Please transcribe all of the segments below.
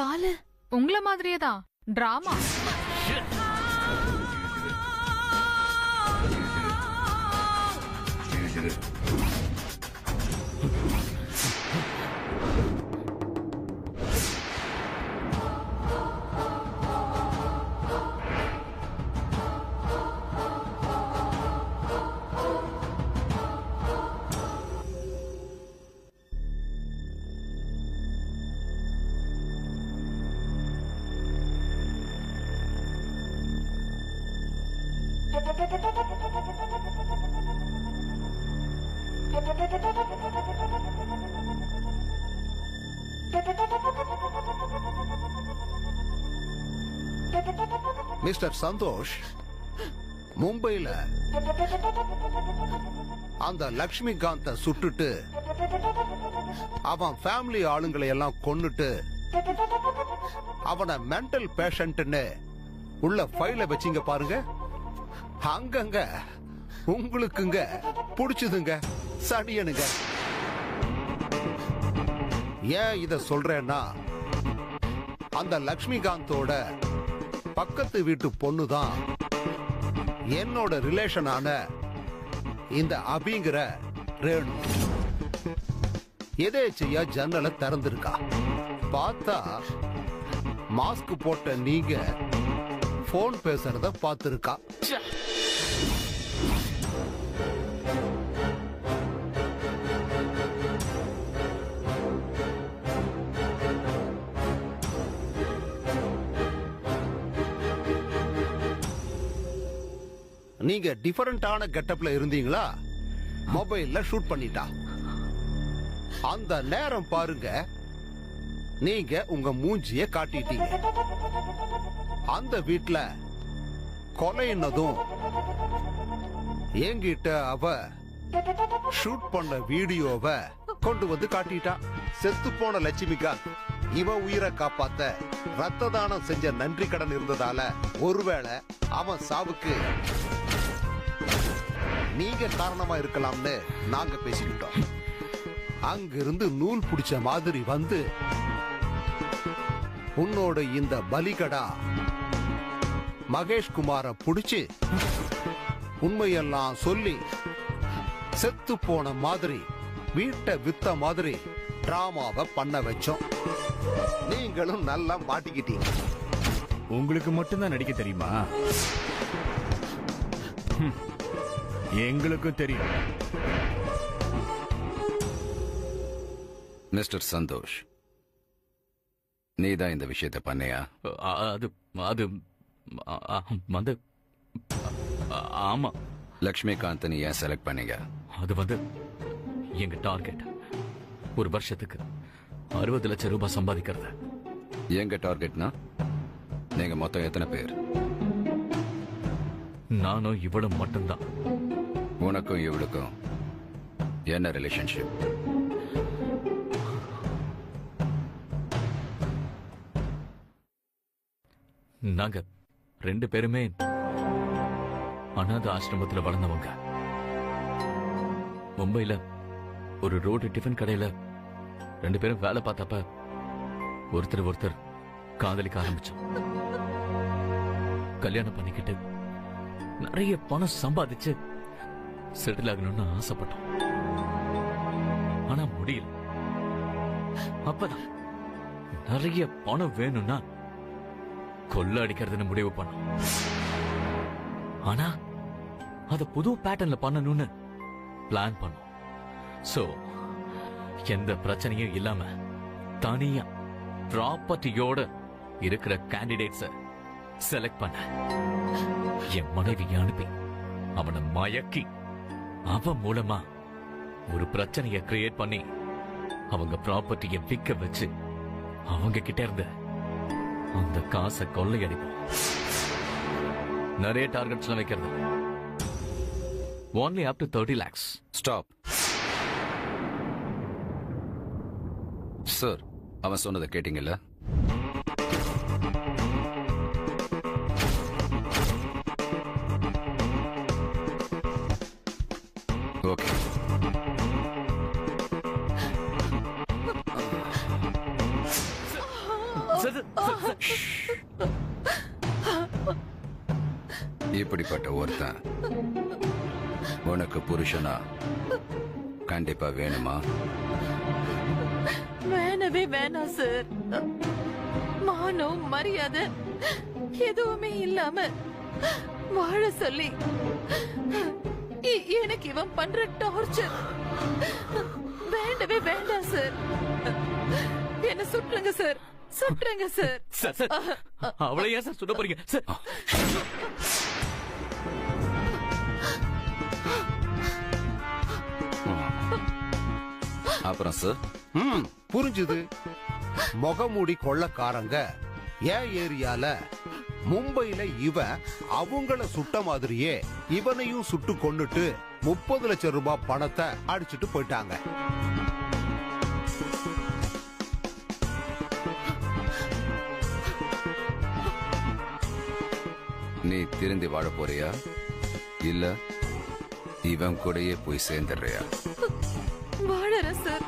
காலு உங்கள மாதிரியே தான் டிராமா. மிஸ்டர் சந்தோஷ், மும்பைல அந்த லக்ஷ்மிகாந்த சுட்டுட்டு அவன் ஃபேமிலி ஆளுங்களை எல்லாம் கொன்னுட்டு அவனை மென்டல் பேஷண்ட்னு உள்ள ஃபைல வச்சிங்க பாருங்க. அங்கங்க உங்களுக்குங்க புடிச்சதுங்க சனியனுங்க. ஏன் இத சொல்றேன்னா, அந்த லக்ஷ்மிகாந்தோட பக்கத்து வீட்டு பொண்ணுதான் என்னோட ரிலேஷனான இந்த அபிங்கிற ரேணு. எதேச்சையா ஜன்னலை திறந்திருக்கா. பார்த்தா மாஸ்க் போட்ட நீங்க போன் பேசுறத பார்த்திருக்கா. நீங்க டிஃபரண்டான கெட்டப்ல இருந்தீங்களா, மொபைல்ல ஷூட் பண்ணிட்டா. அந்த நேரம் பாருங்க, நீங்க உங்க மூஞ்சிய காட்டிட்டீங்க. அந்த வீட்ல கொலைன்னதும் என்கிட்ட அவ ஷூட் பண்ண வீடியோவை கொண்டு வந்து காட்டிட்டா. செத்து போன லட்சுமிகாந்த் இவன் உயிரை காப்பாத்த ரத்த தானம் செஞ்ச நன்றி கடன் இருந்ததால ஒருவேளை அவன் சாவுக்கு நீங்க காரணமா இருக்கலாம்னு நாங்க பேசிக்கிட்டோம். அங்கிருந்து நூல் பிடிச்ச மாதிரி வந்து உன்னோட இந்த பலிகடா மகேஷ் குமார புடிச்சு உண்மையெல்லாம் சொல்லி செத்து போன மாதிரி வீட்டை வித்த மாதிரி டிராமாவை பண்ண வச்சோம். நீங்களும் நல்லா மாட்டிக்கிட்டீங்க. உங்களுக்கு மட்டும்தான் நடிக்க தெரியுமா? எங்களுக்கும் தெரியும். மிஸ்டர் சந்தோஷ், நீதான் இந்த விஷயத்தை பண்ணையா? அது அது வந்து ஆமா. லக்ஷ்மிகாந்த் ஏன் செலக்ட் பண்ணீங்க? அது வந்து எங்க டார்கெட் ஒரு வருஷத்துக்கு 60 லட்சம் ரூபாய் சம்பாதிக்கிறது. எங்க டார்கெட்னா நீங்க மொத்தம் எத்தனை பேர்? நானும் இவளும் மட்டும்தான். உனக்கும் இவளுக்கும் என்ன ரிலேஷன்ஷிப்? நாங்க 2 பேருமே அநாத ஆசிரமத்தில் வளர்ந்தவங்க. மும்பைல ஒரு ரோடு டிஃபன் கடையில 2 பேரும் வேலை பார்த்தப்ப ஒருத்தர் காதலிக்க ஆரம்பிச்சோம். கல்யாணம் பண்ணிக்கிட்டு நிறைய பணம் சம்பாதிச்சு செட்டில் ஆகணும்னு ஆசைப்பட்டோம். ஆனா முடியல. அப்பதான் நிறைய பணம் வேணும்னா கொள்ள அடிக்கிறதுன்னு முடிவு பண்ணோம். ஆனா அத புது பேட்டர்ன்ல பண்ணணும்னு பிளான் பண்ணோம். சோ எந்த பிரச்சனையும் இல்லாம தனியா ப்ராப்பர்ட்டியோட இருக்கிற கேண்டிடேட்ஸ செலக்ட் பண்ண என் மனைவியை அனுப்பி அவனை மயக்கி அவன் மூலமா ஒரு பிரச்சனையை கிரியேட் பண்ணி அவங்க ப்ராப்பர்ட்டியை விற்க வச்சு அவங்க கிட்ட இருந்த அந்த காசை கொள்ளையடிப்போம். நிறைய டார்கெட்ஸ் வைக்கிறது. only up to 30 lakhs. Stop sir. அவன் சொன்னதை கேட்டீங்கல்ல? ஓகே. இப்படிப்பட்ட ஒருத்தன் உனக்கு புருஷனா கண்டிப்பா வேணுமா? வேணவே வேணாம் சார். மானம் மரியாதை எதுவுமே இல்லாம வாழ சொல்லி எனக்கு இவன் பண்ற டார்ச்சர் வேண்டவே வேண்டாம் சார். என்ன சுட்டுருங்க சார், சுட்டுருங்க சார். சார் சார் அவளை ஏன் சார் சுட போறீங்க சார்? அப்புறம் சார், புரிஞ்சுது. முகமூடி கொள்ளக்காரங்க ஏன் ஏரியால மும்பையில இவன் அவங்கள சுட்ட மாதிரியே இவனையும் சுட்டு கொன்னுட்டு 30 லட்சம் ரூபாய் பணத்தை அடிச்சிட்டு போயிட்டாங்க. நீ திருந்தி வாழ போறியா இல்ல இவன் கூடயே போய் சேர்ந்துடுறியா? வாழற சார்.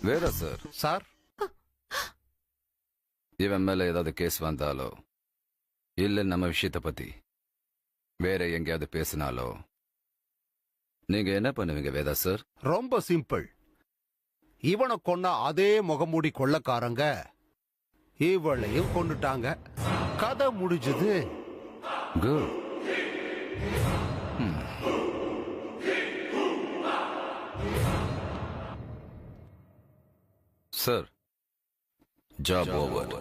வேற சார், சார், இவன் மேல ஏதாவது கேஸ் வந்தாலோ இல்ல நம்ம விஷயத்தை பத்தி வேற எங்கேயாவது பேசினாலோ நீங்க என்ன பண்ணுவீங்க வேதா சார்? ரொம்ப சிம்பிள். இவனை கொன்ன அதே முகமூடி கொள்ளக்காரங்க இவளையும் கொண்டுட்டாங்க. கதை முடிஞ்சது. குட். Sir, job over.